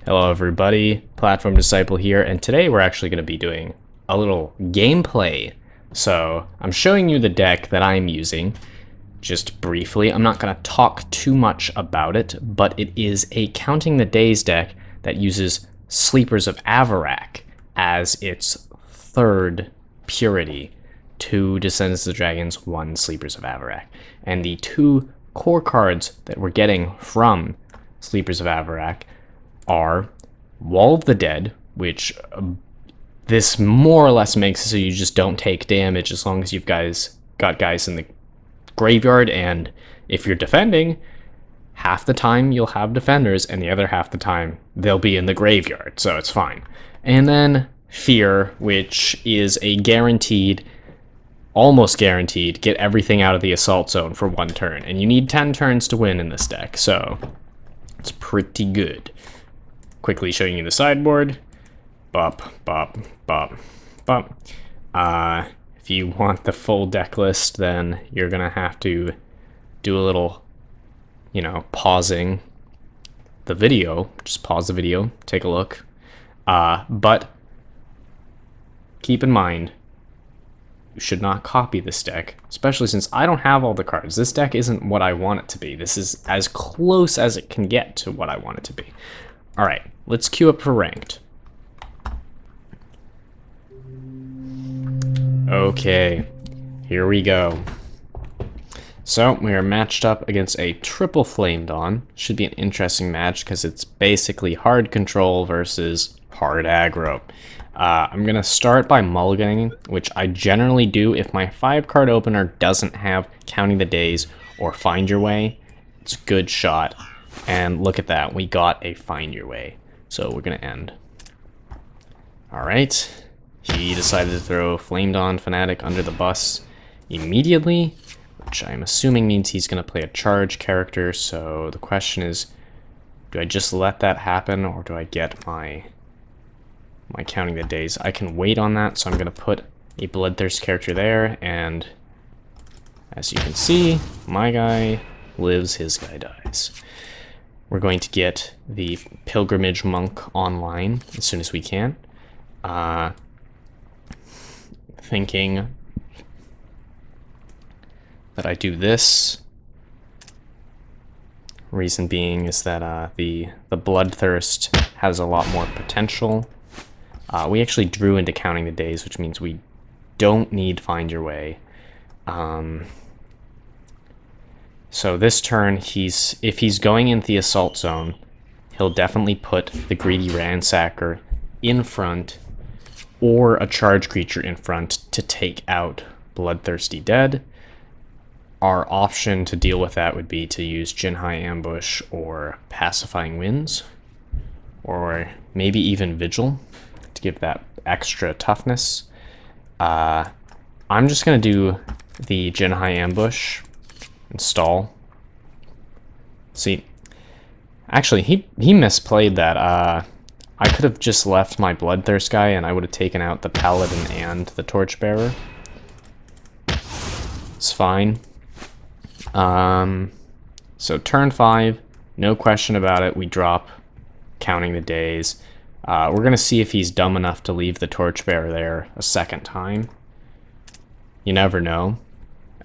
Hello everybody, Platform Disciple here, and today we're actually going to be doing a little gameplay. So, I'm showing you the deck that I'm using, just briefly. I'm not going to talk too much about it, but it is a Counting the Days deck that uses Sleepers of Avarak as its third purity. 2 Descendants of the Dragons, 1 Sleepers of Avarak. And the 2 core cards that we're getting from Sleepers of Avarak are Wall of the Dead, which this more or less makes it so you just don't take damage as long as you've got guys in the graveyard, and if you're defending, half the time you'll have defenders and the other half the time they'll be in the graveyard, so it's fine. And then Fear, which is a guaranteed, almost guaranteed, get everything out of the assault zone for 1 turn, and you need 10 turns to win in this deck, so it's pretty good. Quickly showing you the sideboard. Bop, bop, bop, bop. If you want the full deck list, then you're gonna have to do a little, pausing the video. Just pause the video, take a look. But keep in mind, you should not copy this deck, especially since I don't have all the cards. This deck isn't what I want it to be. This is as close as it can get to what I want it to be. Alright, let's queue up for ranked. Okay, here we go. So, we are matched up against a triple Flame Dawn. Should be an interesting match because it's basically hard control versus hard aggro. I'm going to start by mulliganing, which I generally do if my 5-card opener doesn't have Counting the Days or Find Your Way. It's a good shot. And look at that, we got a Find Your Way. So we're going to end. Alright, he decided to throw Flame Dawn Fanatic under the bus immediately, which I'm assuming means he's going to play a charge character. So the question is, do I just let that happen, or do I get my Counting the Days? I can wait on that, so I'm going to put a Bloodthirsty character there, and as you can see, my guy lives, his guy dies. We're going to get the Pilgrimage Monk online as soon as we can. Thinking that I do this. Reason being is that the Bloodthirst has a lot more potential. We actually drew into Counting the Days, which means we don't need Find Your Way. So this turn, if he's going into the assault zone, he'll definitely put the Greedy Ransacker in front or a charge creature in front to take out Bloodthirsty Dead. Our option to deal with that would be to use Jinhai Ambush or Pacifying Winds, or maybe even Vigil to give that extra toughness. I'm just going to do the Jinhai Ambush. Install. See, actually, he misplayed that. I could have just left my Bloodthirst guy and I would have taken out the Paladin and the Torchbearer. It's fine. So turn 5, no question about it, we drop Counting the Days. We're going to see if he's dumb enough to leave the Torchbearer there a second time. You never know.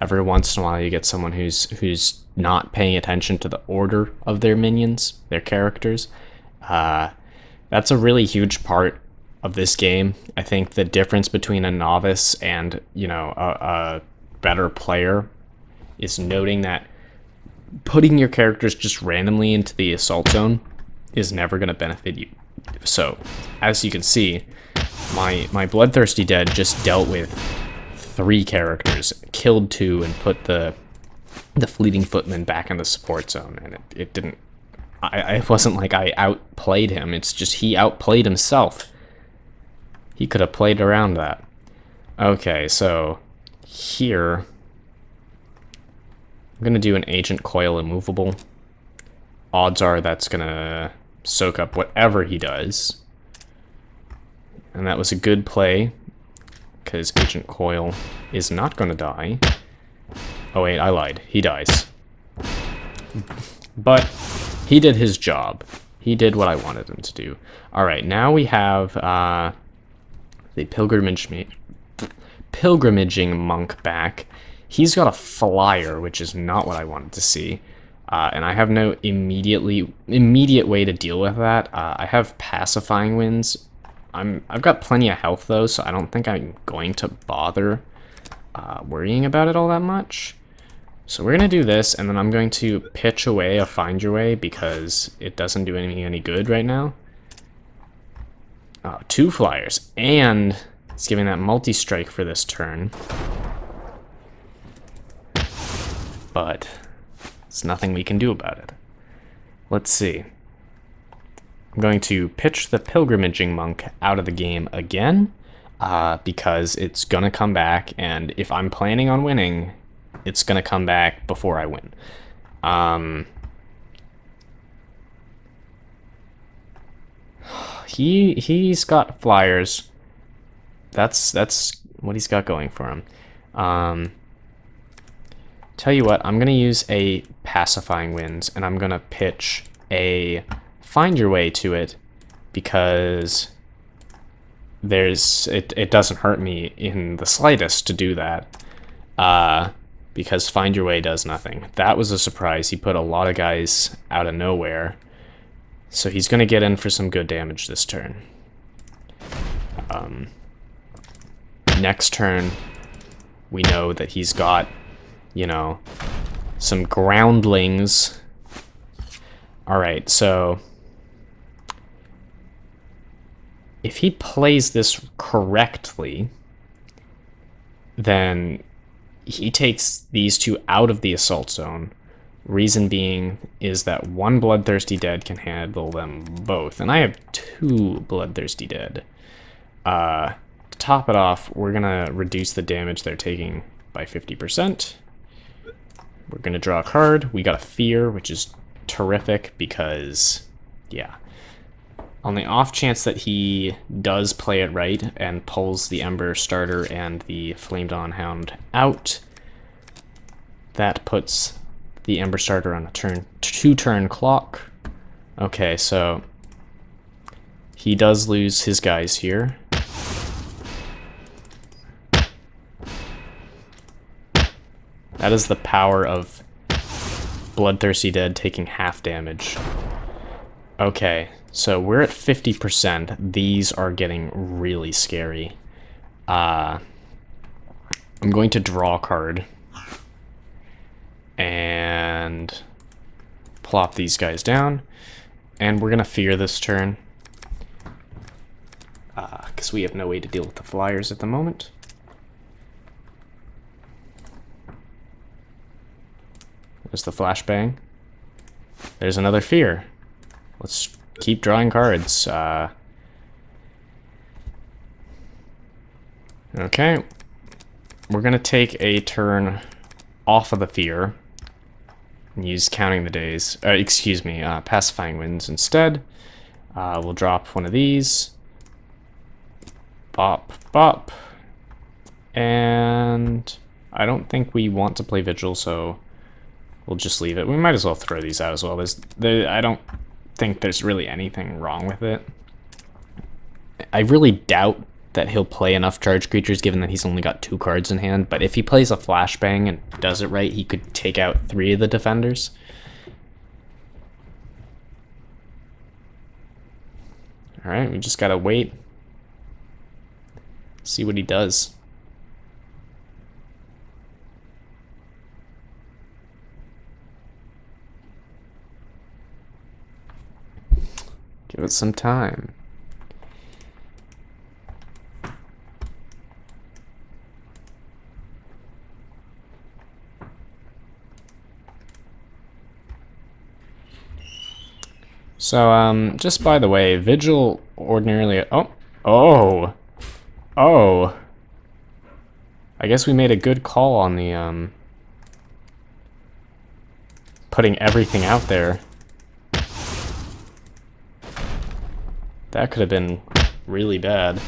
Every once in a while you get someone who's not paying attention to the order of their minions, their characters. That's a really huge part of this game. I think the difference between a novice and, a better player is noting that putting your characters just randomly into the assault zone is never going to benefit you. So, as you can see, my Bloodthirsty Dead just dealt with 3 characters, killed 2, and put the Fleeting Footman back in the support zone, and it didn't. It wasn't like I outplayed him. It's just he outplayed himself. He could have played around that. Okay, so here I'm gonna do an Agent Coyle Immovable. Odds are that's gonna soak up whatever he does, and that was a good play, because Agent Coyle is not going to die. Oh wait, I lied. He dies. But he did his job. He did what I wanted him to do. Alright, now we have the pilgrimaging monk back. He's got a flyer, which is not what I wanted to see. And I have no immediate way to deal with that. I have Pacifying Winds. I've got plenty of health though, so I don't think I'm going to bother worrying about it all that much. So we're going to do this, and then I'm going to pitch away a Find Your Way because it doesn't do anything any good right now. 2 flyers, and it's giving that multi-strike for this turn. But there's nothing we can do about it. Let's see. I'm going to pitch the Pilgrimaging Monk out of the game again, because it's going to come back, and if I'm planning on winning, it's going to come back before I win. He's got flyers. That's what he's got going for him. Tell you what, I'm going to use a Pacifying Winds, and I'm going to pitch a Find Your Way to it, because it doesn't hurt me in the slightest to do that. Because Find Your Way does nothing. That was a surprise. He put a lot of guys out of nowhere. So he's going to get in for some good damage this turn. Next turn, we know that he's got, you know, some groundlings. Alright, so if he plays this correctly, then he takes these 2 out of the assault zone. Reason being is that 1 Bloodthirsty Dead can handle them both, and I have 2 Bloodthirsty Dead. To top it off, we're gonna reduce the damage they're taking by 50%. We're gonna draw a card. We got a Fear, which is terrific because, yeah. On the off chance that he does play it right and pulls the Ember Starter and the Flamed On Hound out, that puts the Ember Starter on a 2-turn clock. Okay, so he does lose his guys here. That is the power of Bloodthirsty Dead taking half damage. Okay, so we're at 50%. These are getting really scary. I'm going to draw a card and plop these guys down, and we're gonna Fear this turn because we have no way to deal with the flyers at the moment. There's the flashbang. There's another Fear. Let's keep drawing cards. Okay. We're going to take a turn off of the Fear and use Counting the Days. Pacifying Winds instead. We'll drop one of these. Bop, bop. And I don't think we want to play Vigil, so we'll just leave it. We might as well throw these out as well. I don't think there's really anything wrong with it. I really doubt that he'll play enough charge creatures given that he's only got 2 cards in hand, but if he plays a flashbang and does it right, he could take out 3 of the defenders. Alright, we just gotta wait. See what he does. Give it some time. So, just by the way, Vigil ordinarily... Oh! I guess we made a good call on the, putting everything out there. That could have been really bad.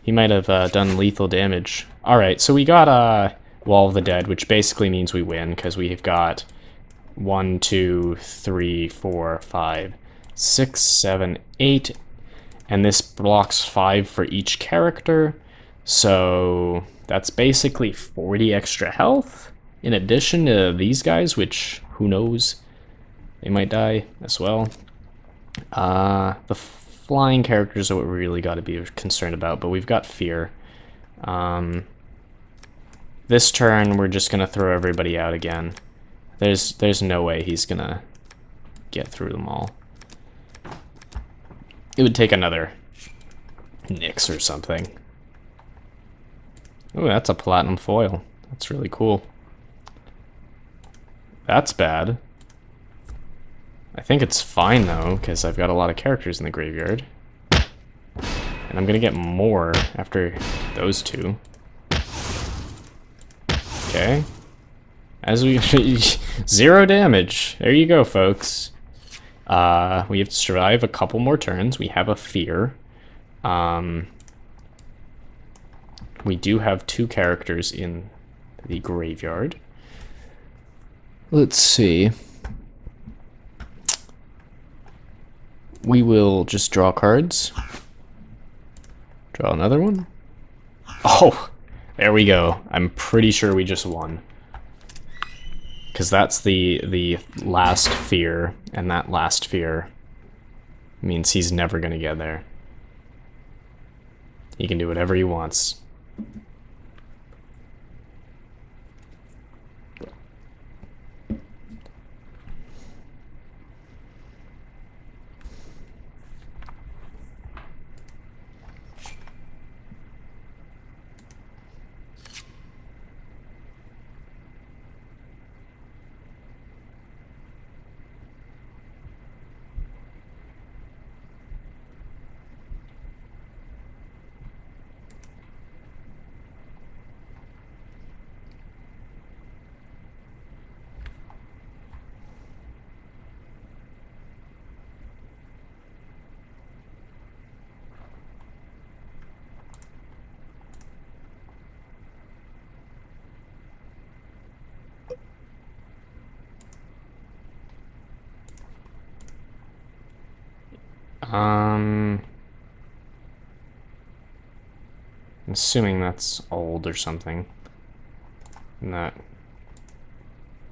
He might have done lethal damage. Alright, so we got Wall of the Dead, which basically means we win, because we've got 1, 2, 3, 4, 5, 6, 7, 8, and this blocks 5 for each character, so that's basically 40 extra health, in addition to these guys, which, who knows, they might die as well. The flying characters are what we really got to be concerned about, but we've got Fear. This turn, we're just going to throw everybody out again. There's no way he's going to get through them all. It would take another Nyx or something. Oh, that's a platinum foil. That's really cool. That's bad. I think it's fine though, because I've got a lot of characters in the graveyard. And I'm gonna get more after those two. Okay. As we 0 damage. There you go, folks. We have to survive a couple more turns. We have a Fear. We do have 2 characters in the graveyard. Let's see. We will just draw cards. Draw another one. Oh, there we go. I'm pretty sure we just won. Because that's the last Fear, and that last Fear means he's never going to get there. He can do whatever he wants. I'm assuming that's old or something. Not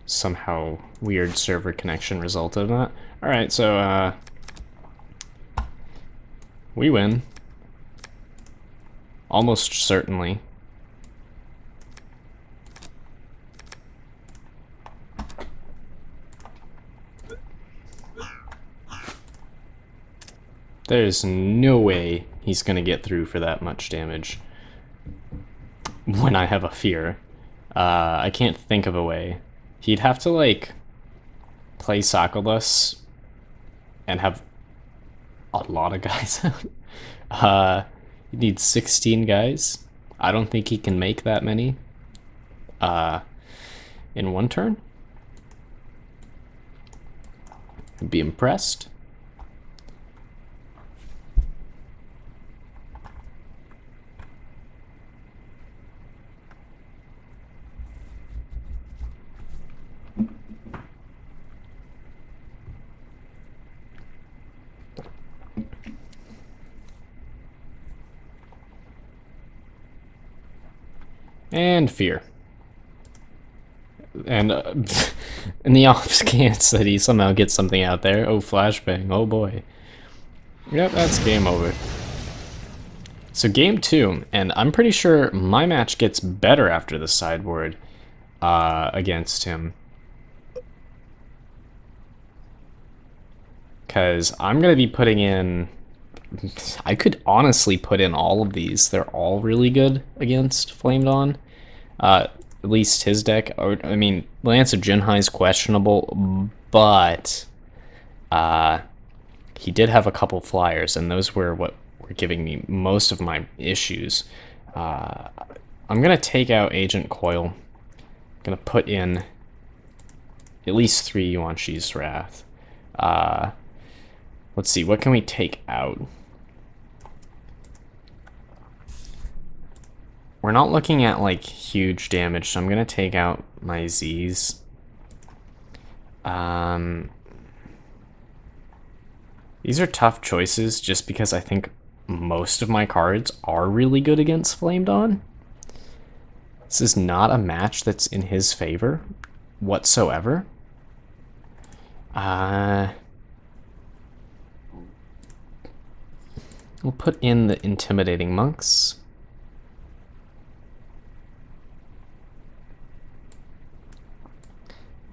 somehow weird server connection resulted in that. Alright, so we win. Almost certainly. There's no way he's gonna get through for that much damage when I have a Fear. I can't think of a way. He'd have to, like, play Sackleless and have a lot of guys out. He needs 16 guys. I don't think he can make that many in one turn. I'd be impressed. And Fear. And in the off chance that he somehow gets something out there. Oh, flashbang. Oh boy. Yep, that's game over. So game 2, and I'm pretty sure my match gets better after the sideboard against him. Because I'm going to be putting in... I could honestly put in all of these. They're all really good against Flamed On. At least his deck. I mean, Lance of Jinhai is questionable, but he did have a couple flyers, and those were what were giving me most of my issues. I'm going to take out Agent Coyle. I'm going to put in at least 3 Yuanshi's Wrath. Let's see, what can we take out? We're not looking at, like, huge damage, so I'm going to take out my Z's. These are tough choices just because I think most of my cards are really good against Flame Dawn. This is not a match that's in his favor whatsoever. We'll put in the Intimidating Monks.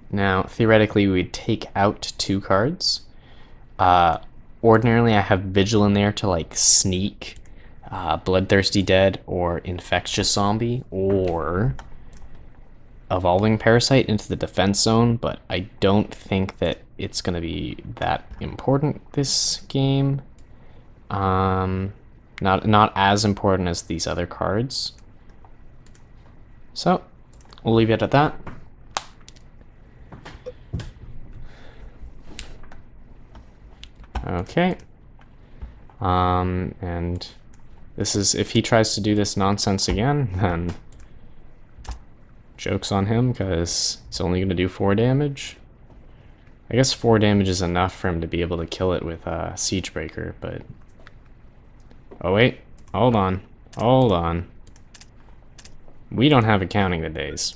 Now, theoretically, we'd take out 2 cards. Ordinarily, I have Vigil in there to like sneak Bloodthirsty Dead or Infectious Zombie or Evolving Parasite into the defense zone, but I don't think that it's going to be that important this game. Not as important as these other cards. So, we'll leave it at that. Okay. And this is, if he tries to do this nonsense again, then joke's on him, because he's only going to do 4 damage. I guess 4 damage is enough for him to be able to kill it with Siegebreaker, but... Oh wait, hold on, hold on. We don't have a counting the days.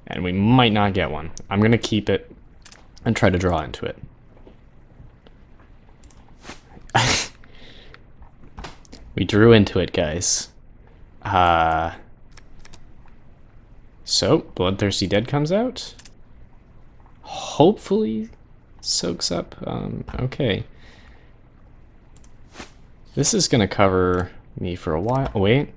And we might not get one. I'm going to keep it and try to draw into it. We drew into it, guys. So, Bloodthirsty Dead comes out. Hopefully soaks up. Okay. This is going to cover me for a while. Oh, wait.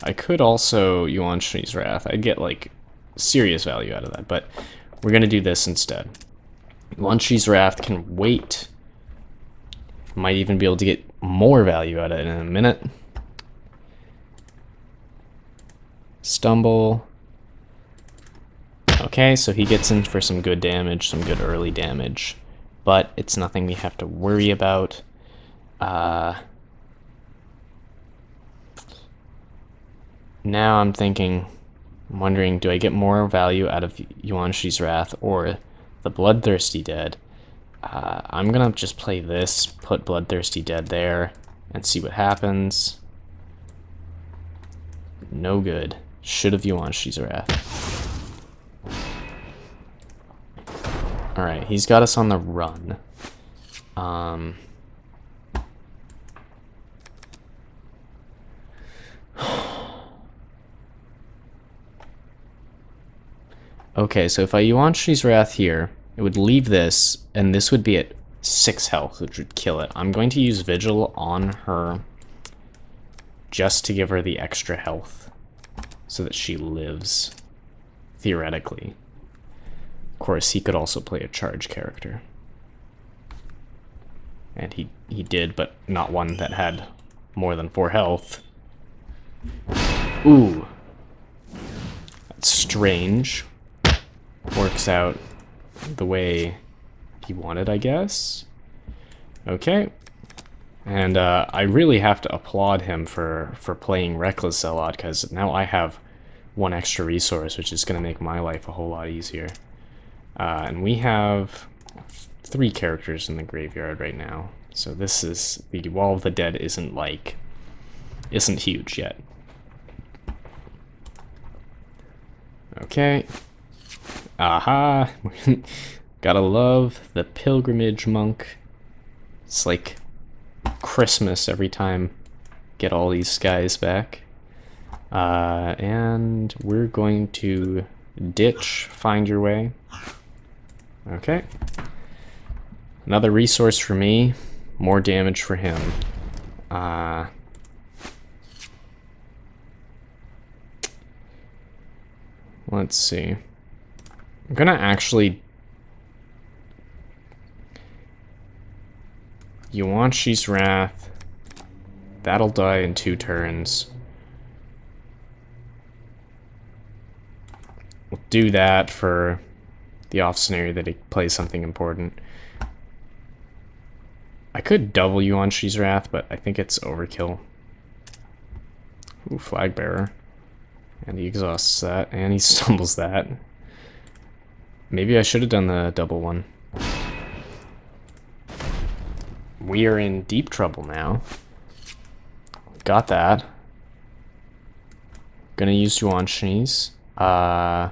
I could also Yuanshi's Wrath. I'd get, like, serious value out of that, but we're going to do this instead. Yuanshi's Wrath can wait. Might even be able to get more value out of it in a minute. Stumble. Okay, so he gets in for some good damage, some good early damage, but it's nothing we have to worry about. Now I'm wondering, do I get more value out of Yuanshi's Wrath or the Bloodthirsty Dead? I'm gonna just play this, put Bloodthirsty Dead there, and see what happens. No good. Should have Yuanshi's Wrath. Alright, he's got us on the run. Okay, so if I Yuanshi's Wrath here, it would leave this, and this would be at 6 health, which would kill it. I'm going to use Vigil on her just to give her the extra health so that she lives, theoretically. Of course, he could also play a charge character. And he did, but not one that had more than 4 health. Ooh. That's strange. Works out the way he wanted, I guess. Okay. And I really have to applaud him for playing Reckless Zealot, because now I have 1 extra resource, which is going to make my life a whole lot easier. And we have 3 characters in the graveyard right now. So this is, the Wall of the Dead isn't huge yet. Okay. Aha! Gotta love the Pilgrimage Monk. It's like Christmas every time get all these guys back. And we're going to ditch Find Your Way. Okay. Another resource for me, more damage for him. Let's see. I'm gonna actually Yuanshi's Wrath. That'll die in 2 turns. We'll do that for the off scenario that he plays something important. I could double Yuanshi's Wrath, but I think it's overkill. Ooh, Flag Bearer. And he exhausts that, and he stumbles that. Maybe I should have done the double one. We are in deep trouble now. Got that. Gonna use Yuanshis. I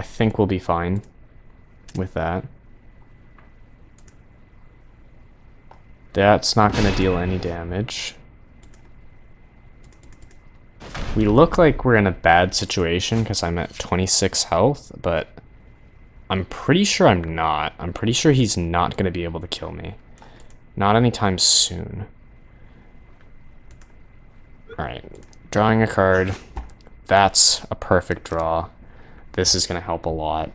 think we'll be fine with that. That's not gonna deal any damage. We look like we're in a bad situation because I'm at 26 health, but I'm pretty sure I'm not. I'm pretty sure he's not gonna be able to kill me. Not anytime soon. Alright, drawing a card. That's a perfect draw. This is going to help a lot.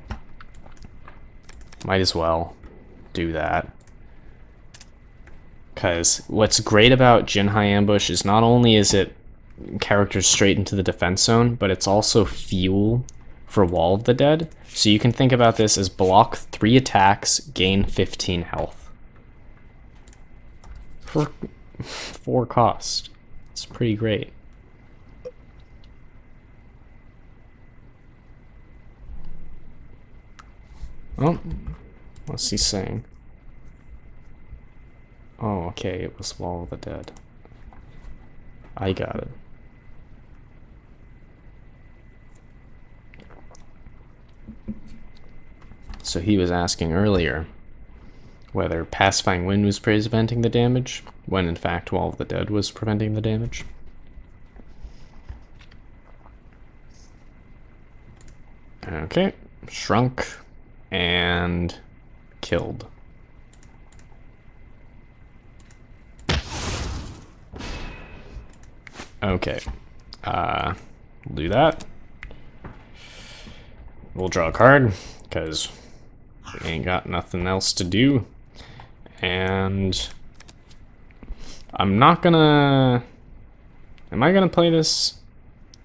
Might as well do that. Because what's great about Jinhai Ambush is not only is it characters straight into the defense zone, but it's also fuel for Wall of the Dead. So you can think about this as block 3 attacks, gain 15 health. For 4 cost. It's pretty great. Oh, what's he saying? Oh, okay, it was Wall of the Dead. I got it. So he was asking earlier whether Pacifying Wind was preventing the damage, when in fact Wall of the Dead was preventing the damage. Okay, shrunk and killed. Okay, we'll do that. We'll draw a card, because we ain't got nothing else to do. And I'm not gonna... Am I gonna play this?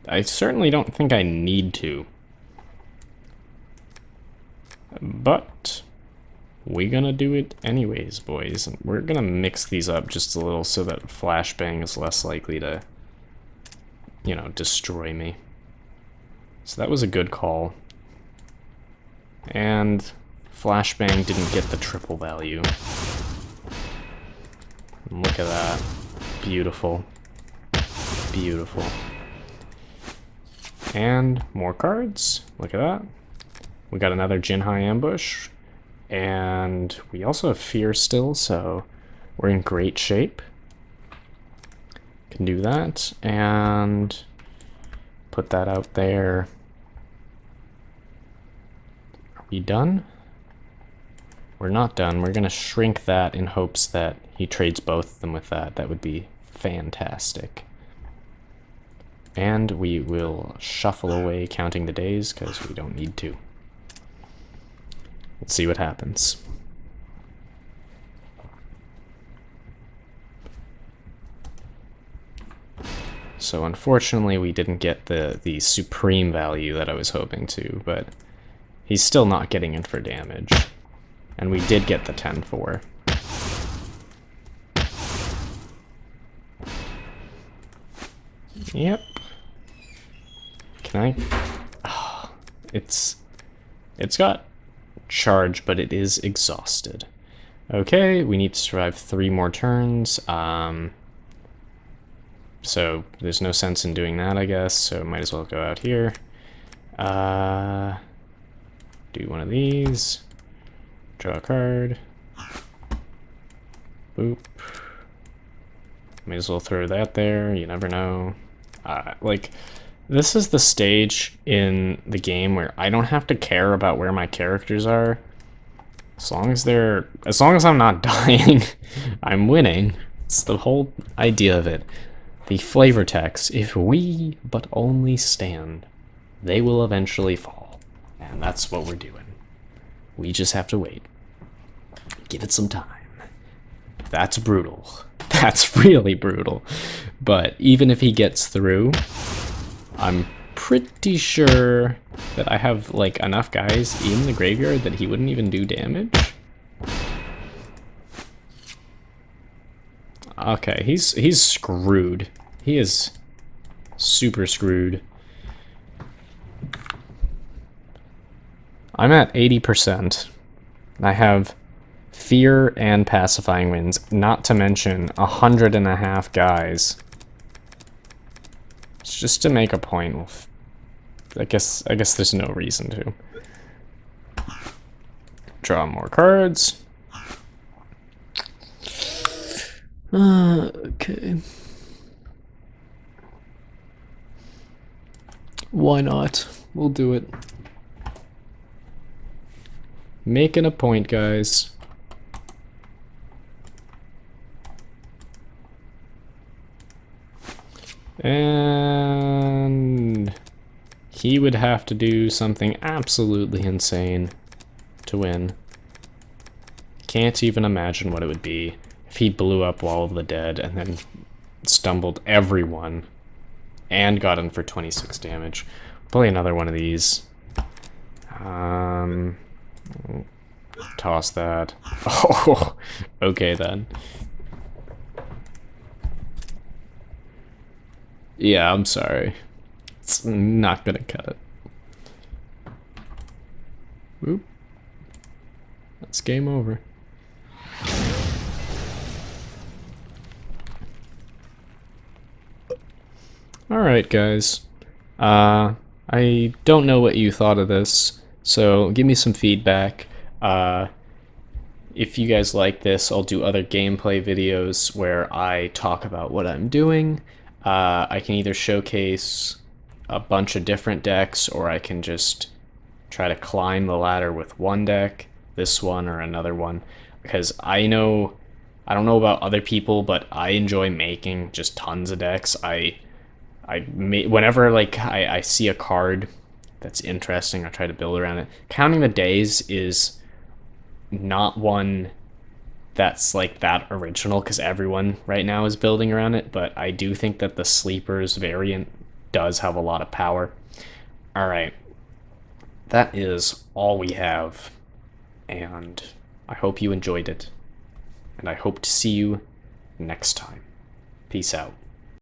I certainly don't think I need to. But we're gonna do it anyways, boys. We're gonna mix these up just a little so that Flashbang is less likely to, you know, destroy me. So that was a good call. And Flashbang didn't get the triple value. Look at that. Beautiful. Beautiful. And more cards. Look at that. We got another Jinhai Ambush. And we also have Fear still, so we're in great shape. Can do that. And put that out there. Are we done? We're not done. We're going to shrink that in hopes that he trades both of them with that. That would be fantastic. And we will shuffle away counting the days because we don't need to. Let's see what happens. So unfortunately we didn't get the supreme value that I was hoping to, but he's still not getting in for damage. And we did get the 10-4. Yep. Can I? Oh, it's got charge, but it is exhausted. Okay, we need to survive 3 more turns. So there's no sense in doing that, I guess. So might as well go out here. Do one of these. Draw a card. Boop. May as well throw that there. You never know. Like, this is the stage in the game where I don't have to care about where my characters are. As long as I'm not dying, I'm winning. It's the whole idea of it. The flavor text, if we but only stand, they will eventually fall. And that's what we're doing. We just have to wait. Give it some time. That's brutal. That's really brutal. But even if he gets through, I'm pretty sure that I have like enough guys in the graveyard that he wouldn't even do damage. Okay, he's screwed. He is super screwed. I'm at 80%. I have Fear and Pacifying Winds, not to mention 100.5 guys. It's just to make a point. I guess there's no reason to. Draw more cards. Okay. Why not? We'll do it. Making a point, guys. And he would have to do something absolutely insane to win. Can't even imagine what it would be if he blew up Wall of the Dead and then stumbled everyone and got in for 26 damage. Play another one of these. Toss that. Oh, okay then. Yeah, I'm sorry. It's not gonna cut it. Oop. That's game over. Alright, guys. I don't know what you thought of this, so give me some feedback. If you guys like this, I'll do other gameplay videos where I talk about what I'm doing. I can either showcase a bunch of different decks, or I can just try to climb the ladder with one deck, this one or another one, because I don't know about other people, but I enjoy making just tons of decks. Whenever like I see a card that's interesting, I try to build around it. Counting the Days is not one that's like that original, because everyone right now is building around it, but I do think that the Sleepers variant does have a lot of power. Alright, that is all we have, and I hope you enjoyed it, and I hope to see you next time. Peace out.